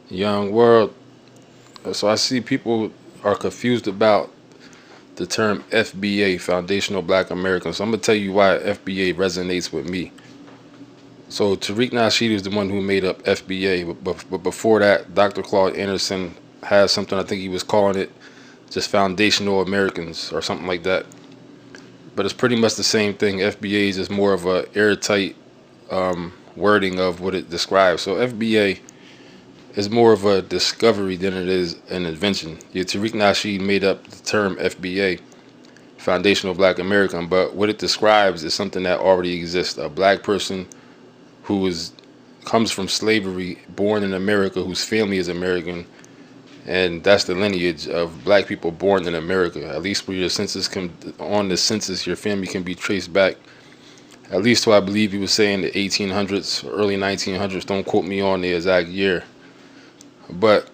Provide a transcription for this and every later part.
Young world. So I see people are confused about the term FBA, Foundational Black Americans. So I'm gonna tell you why FBA resonates with me. So Tariq Nasheed is the one who made up FBA, but before that, Dr. Claude Anderson has something. I think he was calling it just Foundational Americans or something like that. But it's pretty much the same thing. FBA is just more of a airtight wording of what it describes. So FBA is more of a discovery than it is an invention. Yeah, Tariq Nasheed made up the term FBA, Foundational Black American, but what it describes is something that already exists. A black person who is comes from slavery, born in America, whose family is American, and that's the lineage of black people born in America. At least where your census can on the census, your family can be traced back. At least to I believe he was saying the 1800s, early 1900s. Don't quote me on the exact year, but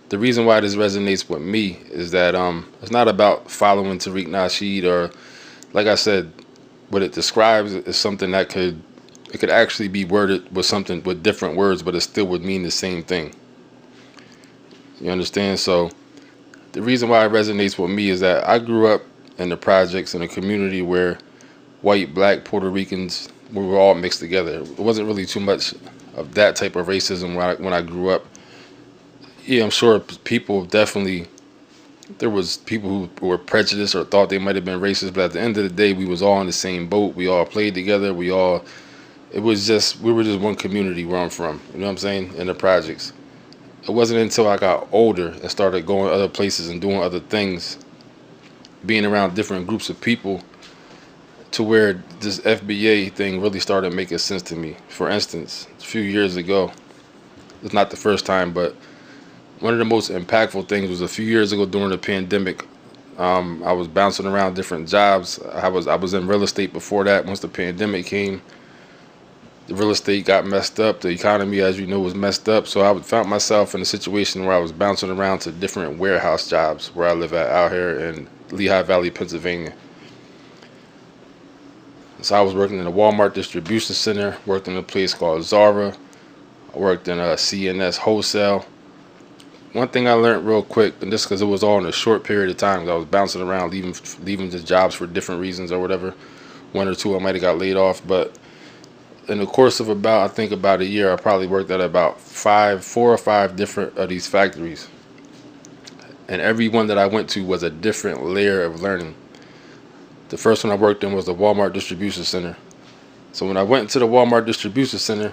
the reason why this resonates with me is that it's not about following Tariq Nasheed or, like I said, what it describes is something that could actually be worded with something with different words, but it still would mean the same thing. You understand? So the reason why it resonates with me is that I grew up in the projects in a community where white, black, Puerto Ricans we were all mixed together. It wasn't really too much of that type of racism when I grew up. Yeah, I'm sure people definitely there was people who were prejudiced or thought they might have been racist, but at the end of the day, we was all in the same boat. We all played together. It was just we were just one community where I'm from. You know what I'm saying? In the projects. It wasn't until I got older and started going other places and doing other things, being around different groups of people, to where this FBA thing really started making sense to me. For instance, a few years ago, it's not the first time, but one of the most impactful things was a few years ago during the pandemic. I was bouncing around different jobs. I was in real estate before that. Once the pandemic came, the real estate got messed up. The economy, as you know, was messed up. So I found myself in a situation where I was bouncing around to different warehouse jobs where I live at out here in Lehigh Valley, Pennsylvania. So I was working in a Walmart distribution center, worked in a place called Zara. I worked in a CNS wholesale. One thing I learned real quick, and this because it was all in a short period of time, 'cause I was bouncing around, leaving the jobs for different reasons or whatever. One or two I might have got laid off, but in the course of I think about a year, I probably worked at about four or five different of these factories, and every one that I went to was a different layer of learning. The first one I worked in was the Walmart distribution center. So when I went into the Walmart distribution center,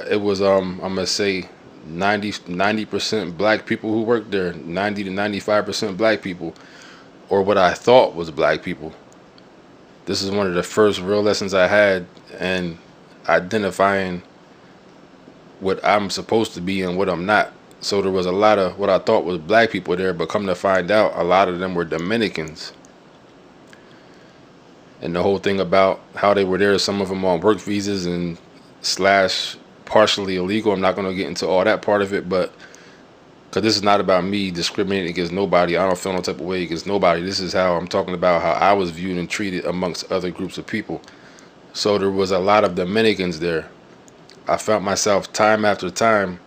it was I'm gonna say 90% black people who worked there, 90 to 95% black people, or what I thought was black people. This is one of the first real lessons I had in identifying what I'm supposed to be and what I'm not. So there was a lot of what I thought was black people there, but come to find out, a lot of them were Dominicans. And the whole thing about how they were there, some of them on work visas and slash partially illegal. I'm not going to get into all that part of it, but because this is not about me discriminating against nobody. I don't feel no type of way against nobody. This is how I'm talking about how I was viewed and treated amongst other groups of people. So there was a lot of Dominicans there. I found myself time after time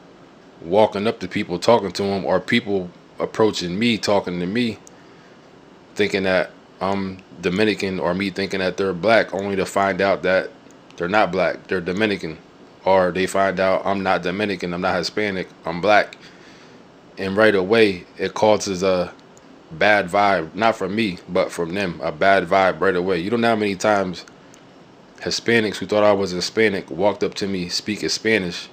walking up to people, talking to them, or people approaching me, talking to me, thinking that I'm Dominican, or me thinking that they're black, only to find out that they're not black, they're Dominican. Or they find out I'm not Dominican, I'm not Hispanic, I'm black. And right away, it causes a bad vibe, not from me, but from them, a bad vibe right away. You don't know how many times Hispanics who thought I was Hispanic walked up to me speaking Spanish,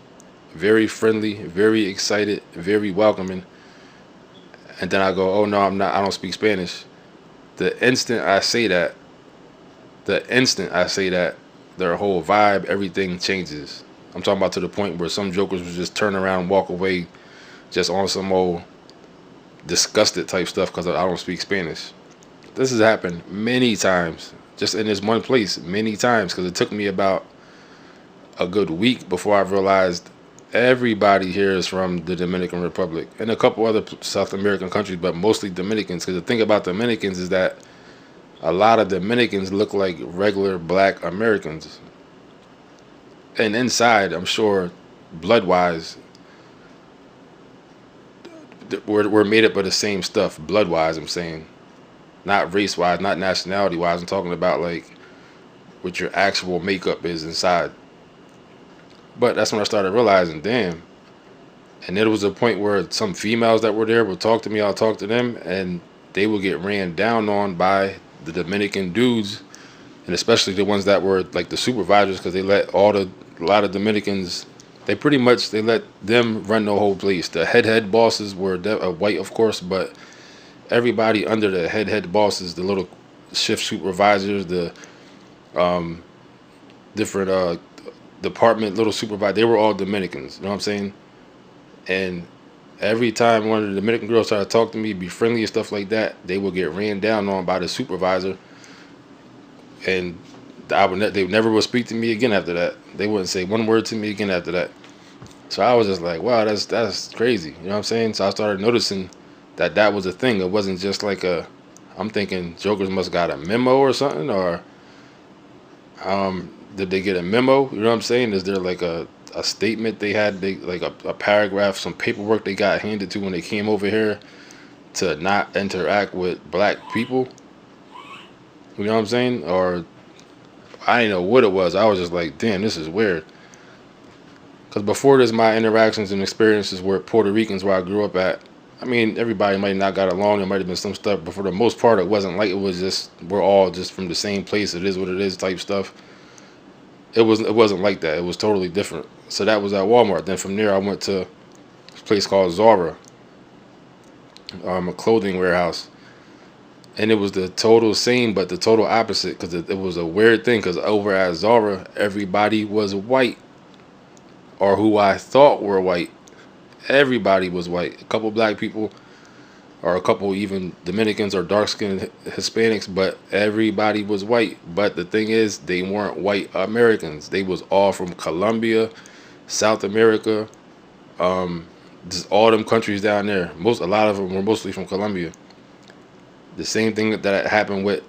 very friendly, very excited, very welcoming. And then I go, oh no, I'm not, I don't speak Spanish. The instant I say that, their whole vibe, everything changes. I'm talking about to the point where some jokers would just turn around and walk away just on some old disgusted type stuff because I don't speak Spanish. This has happened many times, just in this one place, many times, because it took me about a good week before I realized everybody here is from the Dominican Republic and a couple other South American countries, but mostly Dominicans. Because the thing about Dominicans is that a lot of Dominicans look like regular black Americans. And inside, I'm sure blood wise, we're made up of the same stuff. Blood wise, I'm saying, not race wise, not nationality wise. I'm talking about like what your actual makeup is inside. But that's when I started realizing, damn. And there was a point where some females that were there would talk to me, I'll talk to them, and they would get ran down on by the Dominican dudes, and especially the ones that were like the supervisors, because they let a lot of Dominicans, they let them run the whole place. The head bosses were white, of course, but everybody under the head bosses, the little shift supervisors, the different department little supervisors, they were all Dominicans. You know what I'm saying? And every time one of the Dominican girls tried to talk to me, be friendly and stuff like that, they would get ran down on by the supervisor, and they never would speak to me again after that. They wouldn't say one word to me again after that. So I was just like, wow, that's crazy. You know what I'm saying? So I started noticing that was a thing. It wasn't just like I'm thinking jokers must got a memo or something, or did they get a memo? You know what I'm saying? Is there like a statement they had, like a paragraph, some paperwork they got handed to when they came over here to not interact with black people? You know what I'm saying? Or I didn't know what it was. I was just like, damn, this is weird. Because before this, my interactions and experiences with Puerto Ricans where I grew up at, I mean, everybody might not got along. There might have been some stuff, but for the most part, it wasn't like it was just we're all just from the same place. It is what it is type stuff. It wasn't like that. It was totally different. So that was at Walmart. Then from there, I went to this place called Zara, a clothing warehouse, and it was the total same, but the total opposite. Because it was a weird thing. Because over at Zara, everybody was white, or who I thought were white. Everybody was white. A couple black people, or a couple even Dominicans or dark-skinned Hispanics, but everybody was white. But the thing is, they weren't white Americans. They was all from Colombia, South America, just all them countries down there. A lot of them were mostly from Colombia. The same thing that happened with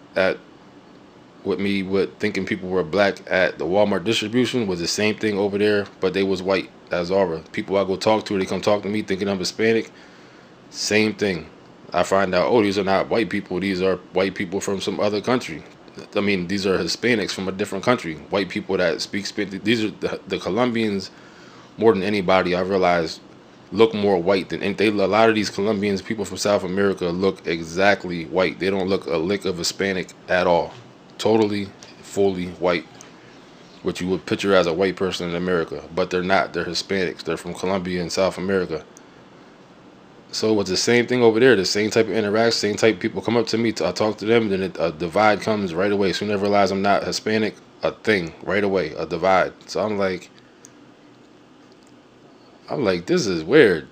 me with thinking people were black at the Walmart distribution was the same thing over there, but they was white as Zara. People I go talk to, they come talk to me thinking I'm Hispanic. Same thing. I find out, oh, these are not white people. These are white people from some other country. I mean, these are Hispanics from a different country. White people that speak Spanish. These are the Colombians, more than anybody, I realized, look more white than a lot of these Colombians, people from South America, look exactly white. They don't look a lick of Hispanic at all. Totally, fully white. What you would picture as a white person in America. But they're not. They're Hispanics. They're from Colombia and South America. So it was the same thing over there, the same type of interaction, same type of people come up to me, I talk to them, then a divide comes right away. Soon as I realize I'm not Hispanic, a thing, right away, a divide. So I'm like, this is weird.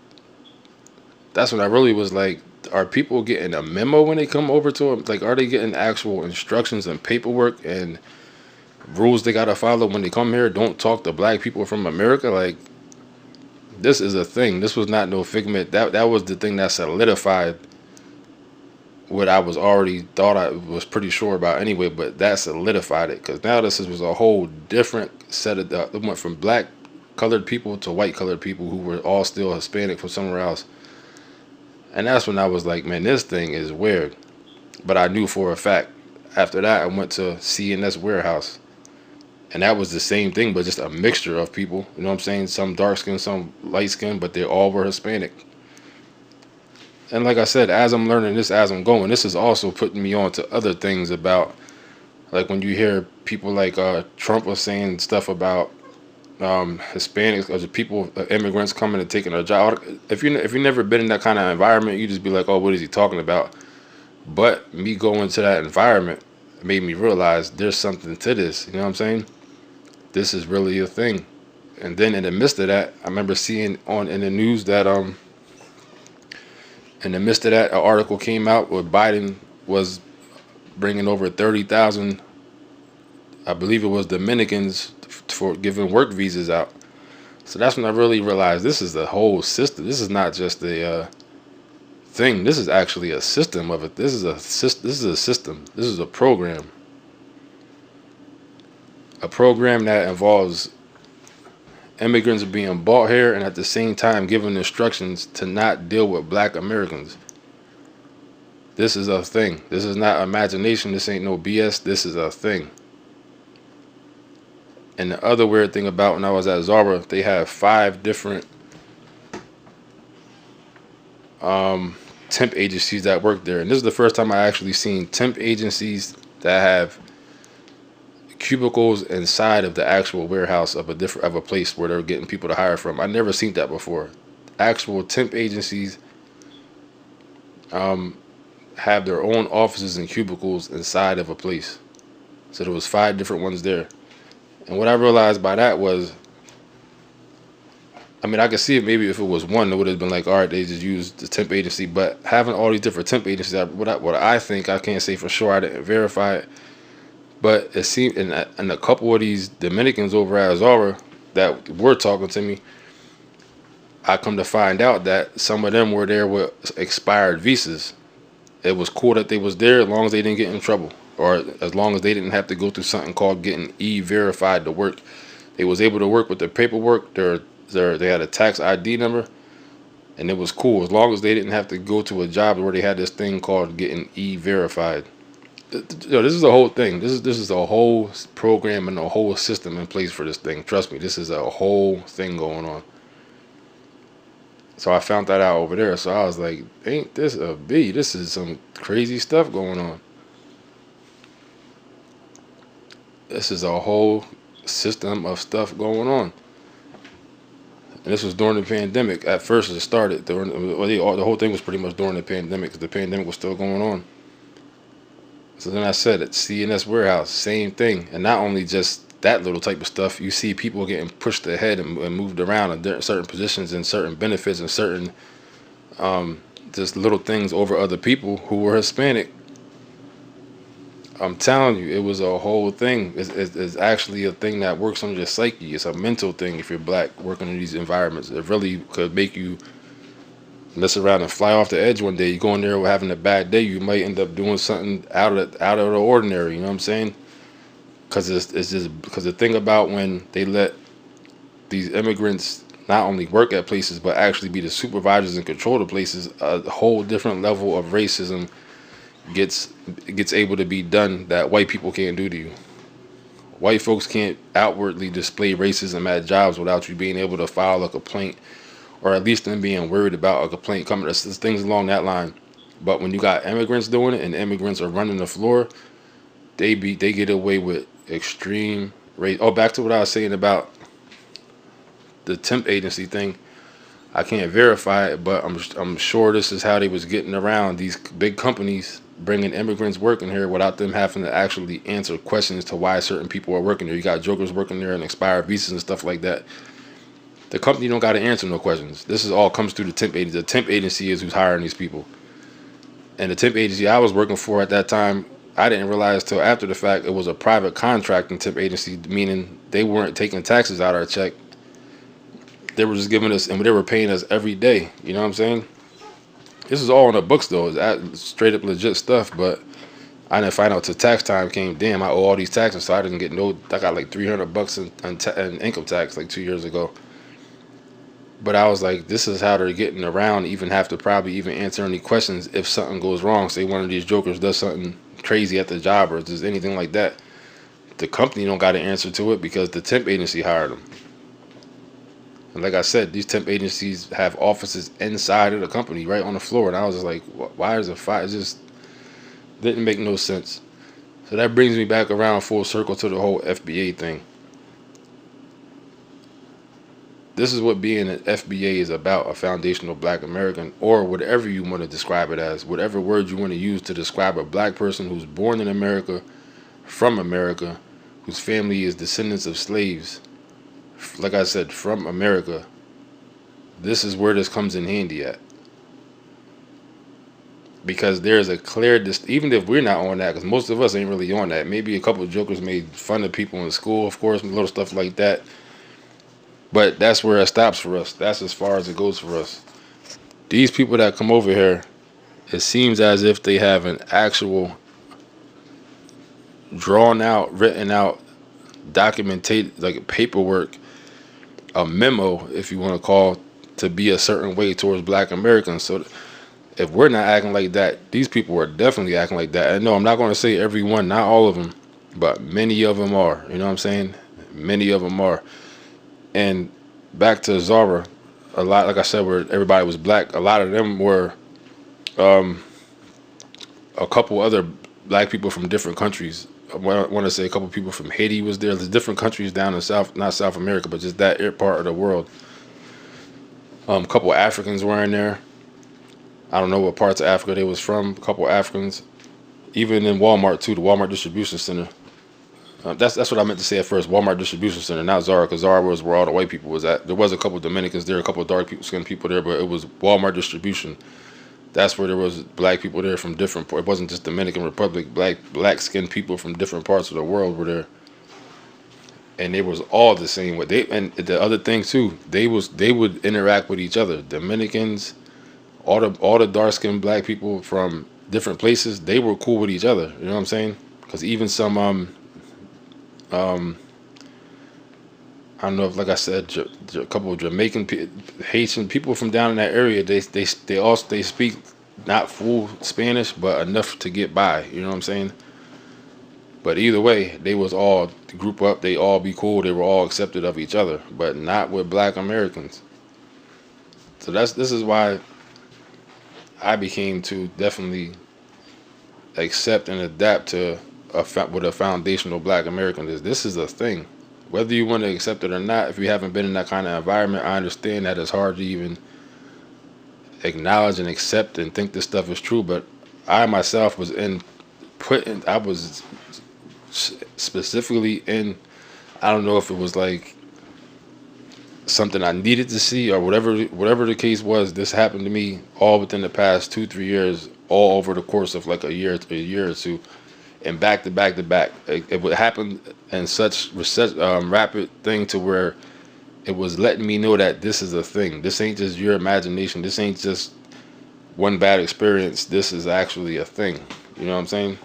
That's when I really was like, are people getting a memo when they come over to them? Like, are they getting actual instructions and paperwork and rules they gotta follow when they come here? Don't talk to black people from America? Like, this is a thing. This was not no figment. That was the thing that solidified what I was already thought I was pretty sure about anyway. But that solidified it, because now this was a whole different set of. It went from black colored people to white colored people who were all still Hispanic from somewhere else. And that's when I was like, man, this thing is weird. But I knew for a fact. After that, I went to C&S Warehouse. And that was the same thing, but just a mixture of people. You know what I'm saying? Some dark skin, some light skin, but they all were Hispanic. And like I said, as I'm learning this, as I'm going, this is also putting me on to other things about, like when you hear people like Trump was saying stuff about Hispanics, or the people, immigrants coming and taking a job. If you've never been in that kind of environment, you just be like, oh, what is he talking about? But me going to that environment made me realize there's something to this. You know what I'm saying? This is really a thing. And then in the midst of that, I remember seeing in the news that in the midst of that, an article came out where Biden was bringing over 30,000, I believe it was Dominicans, for giving work visas out. So that's when I really realized this is the whole system. This is not just a thing. This is actually a system of it. This is a system. This is a program. A program that involves Immigrants are being bought here and at the same time given instructions to not deal with black Americans. This is a thing. This is not imagination. This ain't no BS. This is a thing. And the other weird thing about when I was at Zara, they have 5 different temp agencies that work there. And this is the first time I actually seen temp agencies that have cubicles inside of the actual warehouse of a place where they're getting people to hire from. I never seen that before. Actual temp agencies have their own offices and cubicles inside of a place. So there was 5 different ones there. And what I realized by that was, I mean, I could see it maybe if it was one, it would have been like, all right, they just used the temp agency. But having all these different temp agencies, what I think, I can't say for sure, I didn't verify it. But it seemed, and a couple of these Dominicans over at Zara that were talking to me, I come to find out that some of them were there with expired visas. It was cool that they was there as long as they didn't get in trouble, or as long as they didn't have to go through something called getting e-verified to work. They was able to work with their paperwork. They had a tax ID number, and it was cool as long as they didn't have to go to a job where they had this thing called getting e-verified. This is a whole thing. This is a whole program and a whole system in place for this thing. Trust me, this is a whole thing going on. So I found that out over there. So I was like, ain't this a B? This is some crazy stuff going on. This is a whole system of stuff going on. And this was during the pandemic. At first it started. The whole thing was pretty much during the pandemic because the pandemic was still going on. So then I said at CNS Warehouse, same thing. And not only just that little type of stuff, you see people getting pushed ahead and moved around in certain positions and certain benefits and certain just little things over other people who were Hispanic. I'm telling you, it was a whole thing. It's actually a thing that works on your psyche. It's a mental thing if you're black working in these environments. It really could make you mess around and fly off the edge one day. You go in there having a bad day, you might end up doing something out of the ordinary. You know what I'm saying? Because it's just because the thing about when they let these immigrants not only work at places but actually be the supervisors and control the places, a whole different level of racism gets able to be done that white people can't do to you. White folks can't outwardly display racism at jobs without you being able to file a complaint, or at least them being worried about a complaint coming. There's things along that line. But when you got immigrants doing it and immigrants are running the floor, they get away with extreme race. Oh, back to what I was saying about the temp agency thing. I can't verify it, but I'm sure this is how they was getting around these big companies bringing immigrants working here without them having to actually answer questions to why certain people are working there. You got jokers working there and expired visas and stuff like that. The company don't got to answer no questions. This is all comes through the temp agency. The temp agency is who's hiring these people. And the temp agency I was working for at that time, I didn't realize till after the fact it was a private contracting temp agency, meaning they weren't taking taxes out of our check. They were just giving us, and they were paying us every day. You know what I'm saying? This is all in the books though. It's straight up legit stuff, but I didn't find out till tax time came. Damn, I owe all these taxes, so I didn't get no. I got like $300 in income tax like 2 years ago. But I was like, this is how they're getting around, even have to probably even answer any questions if something goes wrong. Say one of these jokers does something crazy at the job or does anything like that. The company don't got to answer to it because the temp agency hired them. And like I said, these temp agencies have offices inside of the company, right on the floor. And I was just like, why is it fire? It just didn't make no sense. So that brings me back around full circle to the whole FBA thing. This is what being an FBA is about, a foundational black American, or whatever you want to describe it as, whatever word you want to use to describe a black person who's born in America, from America, whose family is descendants of slaves. Like I said, from America. This is where this comes in handy at. Because there's a clear, even if we're not on that, because most of us ain't really on that. Maybe a couple of jokers made fun of people in school, of course, little stuff like that. But that's where it stops for us. That's as far as it goes for us. These people that come over here, it seems as if they have an actual drawn out, written out, documented, like paperwork a memo, if you want to call, to be a certain way towards Black Americans. So if we're not acting like that, these people are definitely acting like that. And no, I'm not going to say everyone, not all of them, but many of them are. You know what I'm saying? Many of them are. And back to Zara, a lot, like I said, where everybody was black. A lot of them were a couple other black people from different countries. I want to say a couple people from Haiti was there. There's different countries down in South, not South America, but just that part of the world. A couple Africans were in there. I don't know what parts of Africa they was from. A couple Africans, even in Walmart too, the Walmart distribution center. That's what I meant to say at first. Walmart distribution center, not Zara, because Zara was where all the white people was at. There was a couple Dominicans there, a couple dark people, skinned people there, but it was Walmart distribution. That's where there was black people there from different. It wasn't just Dominican Republic. Black skinned people from different parts of the world were there, and they was all the same. What they and the other thing too, they would interact with each other. Dominicans, all the dark skinned black people from different places, they were cool with each other. You know what I'm saying? Because even some I don't know if, like I said, a couple of Jamaican, Haitian people from down in that area, they speak not full Spanish, but enough to get by. You know what I'm saying? But either way, they was all group up. They all be cool. They were all accepted of each other, but not with Black Americans. So this is why I became to definitely accept and adapt to what a foundational Black American is. This is a thing. Whether you want to accept it or not, if you haven't been in that kind of environment, I understand that it's hard to even acknowledge and accept and think this stuff is true. But I myself was I was specifically in, I don't know if it was like something I needed to see or whatever the case was. This happened to me all within the past 2-3 years, all over the course of like a year or two. And back to back to back, it would happen in such rapid thing to where it was letting me know that this is a thing. This ain't just your imagination. This ain't just one bad experience. This is actually a thing. You know what I'm saying?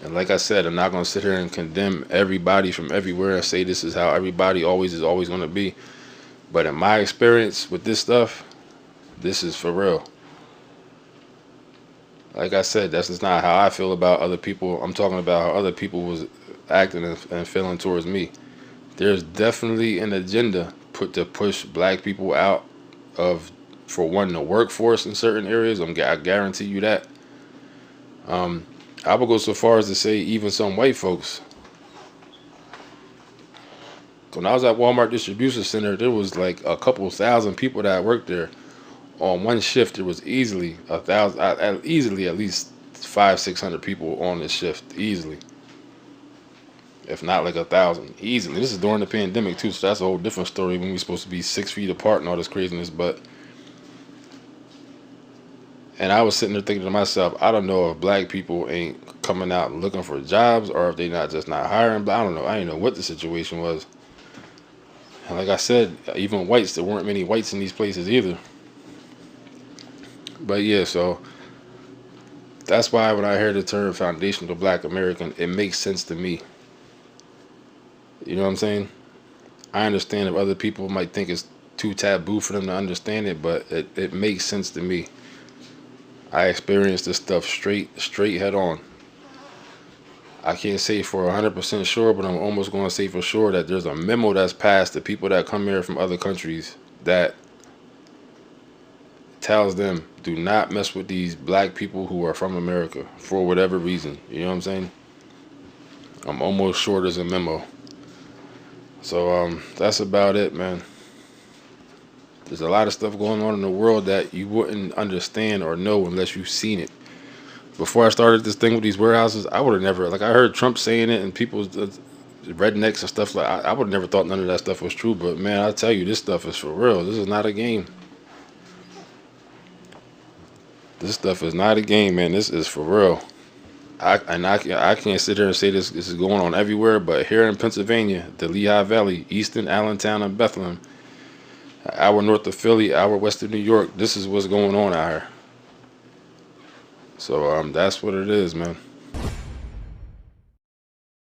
And like I said, I'm not gonna sit here and condemn everybody from everywhere and say this is how everybody always is always gonna be. But in my experience with this stuff, this is for real. Like I said, that's just not how I feel about other people. I'm talking about how other people was acting and feeling towards me. There's definitely an agenda put to push black people out of, for one, the workforce in certain areas. I guarantee you that. I would go so far as to say even some white folks. When I was at Walmart distribution center, there was like a couple thousand people that worked there. On one shift, there was easily at least 500-600 people on this shift, easily, if not like 1,000, easily. This is during the pandemic too, so that's a whole different story when we're supposed to be 6 feet apart and all this craziness. And I was sitting there thinking to myself, I don't know if black people ain't coming out and looking for jobs, or if they not hiring. But I don't know. I didn't know what the situation was. And like I said, even whites, there weren't many whites in these places either. But yeah, so that's why when I hear the term foundational Black American, it makes sense to me. You know what I'm saying? I understand if other people might think it's too taboo for them to understand it, but it makes sense to me. I experienced this stuff straight head on. I can't say for 100% sure, but I'm almost going to say for sure that there's a memo that's passed to people that come here from other countries that tells them, do not mess with these black people who are from America for whatever reason. You know what I'm saying? I'm almost sure there's a memo. So that's about it, man. There's a lot of stuff going on in the world that you wouldn't understand or know unless you've seen it. Before I started this thing with these warehouses, I would have never, like, I heard Trump saying it and people's rednecks and stuff like, I would have never thought none of that stuff was true. But man, I tell you, this stuff is for real. This is not a game. This stuff is not a game, man. This is for real. I can't sit here and say this is going on everywhere, but here in Pennsylvania, the Lehigh Valley, Easton, Allentown, and Bethlehem, an hour north of Philly, hour west of New York, this is what's going on out here. So that's what it is, man.